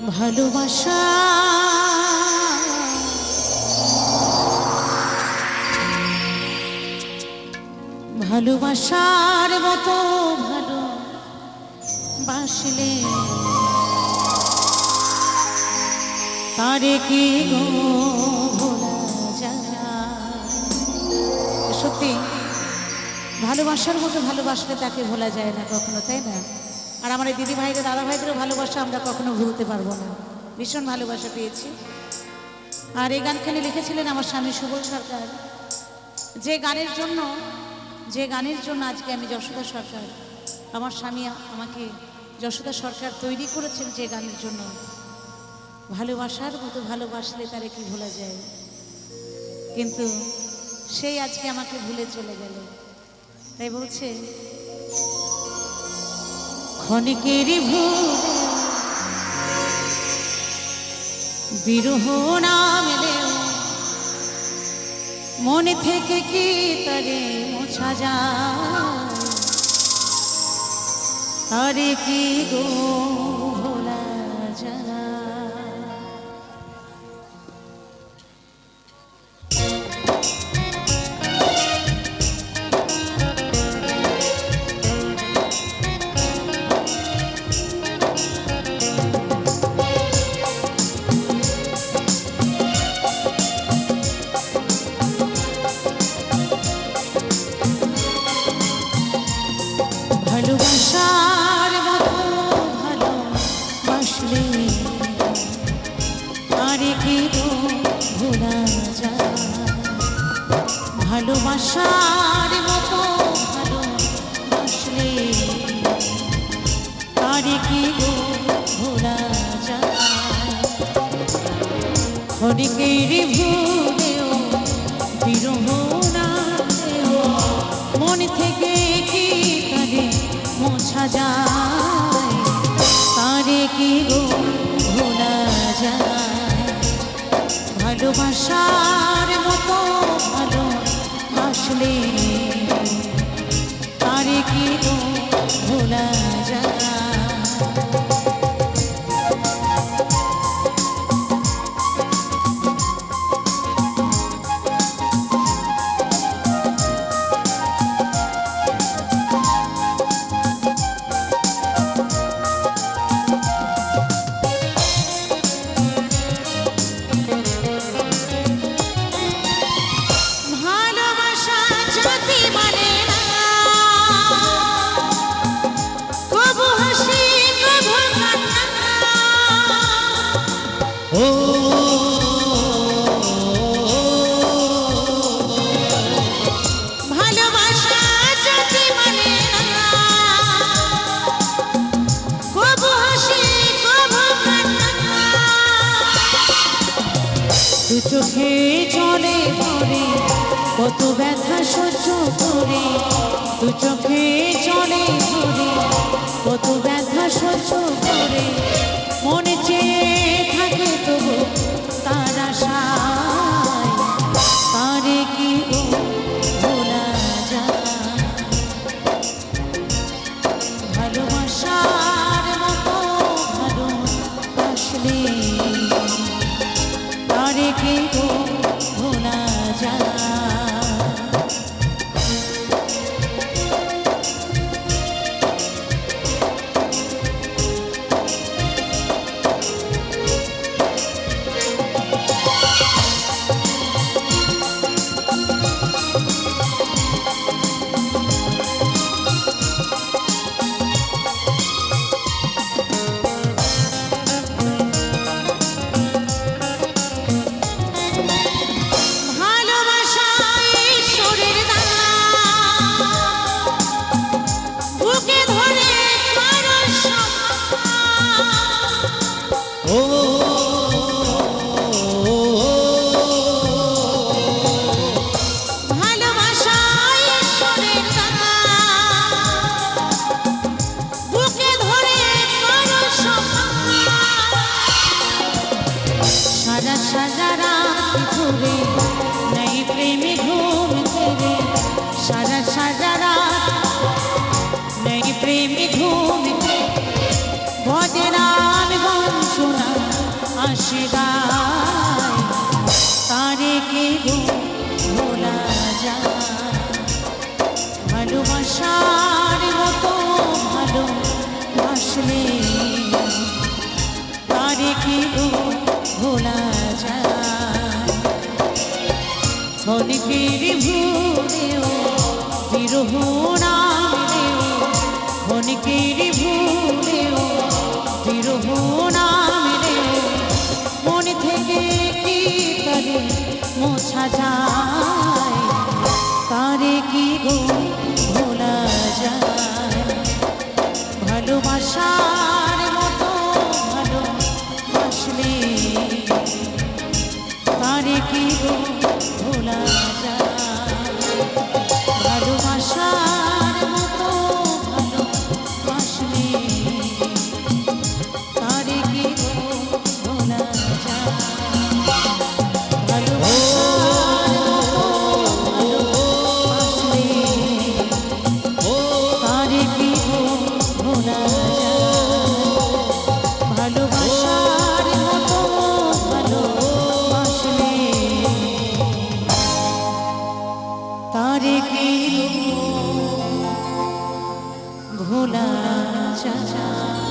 ভালোবাসা ভালোবাসার মতো ভালো বাসলে তারে কি গো ভোলা যায়। সত্যি ভালোবাসার মতো ভালোবাসলে তাকে ভোলা যায় না কখনো, তাই না? আর আমার এই দিদি ভাইদের দাদা ভাইদেরও ভালোবাসা আমরা কখনো ভুলতে পারবো না। ভীষণ ভালোবাসা পেয়েছি। আর এই গানখানি লিখেছিলেন আমার স্বামী সুবল সরকার। যে গানের জন্য আজকে আমি যশোদা সরকার, আমার স্বামী আমাকে যশোদা সরকার তৈরি করেছেন, যে গানের জন্য ভালোবাসার মতো ভালোবাসলে তারে কি ভোলা যায়। কিন্তু সেই আজকে আমাকে ভুলে চলে গেল। তাই বলছে ক্ষণিকেরই ভুলে বিরহ না মেলেও মনে থেকে কি তারে মোছা যায়, তারে কি গো ভোলা যায়। ভালোবাসার মতো ভালোবাসলে আরে কি গো ভোলা যায়। ভালোবাসার মতো ভালোবাসলে আরে কি গো ভোলা যায়। ক্ষণিকের ভুলেও বিরহ না মন থেকে কি তারে মোছা যায়, তারে কি গো ভোলা যায়। ভালোবাসার মতো ভালোবাসলে তারে কি গো ভোলা যায়। দু চোখে জলে ভরে কত ব্যথা সহ্য করে, দু চোখে জলে ভরে কত ব্যথা সহ্য করে, মনে চেয়ে থাকে তবু তার আশায়, তারে কি গো ভোলা যায়। ভালোবাসার মতো ভালোবাসলে তারে কি গো ভোলা যায়। সারা রাত ঘুরে নাই প্রেমে ঘুম তেরে, সারা রাত নাই প্রেমে ঘুম তেরে, ভজে নাম গান শোনা হাসি গায় তারে কি গো ভোলা যায় ভালোবাসার মতো ভালোবাসলে তারে কি গো ভোলা যায় ক্ষণিকের ভুলেও বিরহ নামেও ক্ষণিকের ভুলেও বিরহ নামেও মন থেকে কি তারে মোছা যায় তারে কি গো ভোলা যায় ভালোবাসার মতো ভালোবাসলে তারে কি গো ভোলা যায় ভালোবাসার মতো ভালোবাসলে তারে কি গো ভোলা যায় ভালোবাসার মতো ভালোবাসলে তারে কি গো ভোলা যায় ভালোবাসার মতো ভালোবাসলে তারে কি গো ভোলা যায়।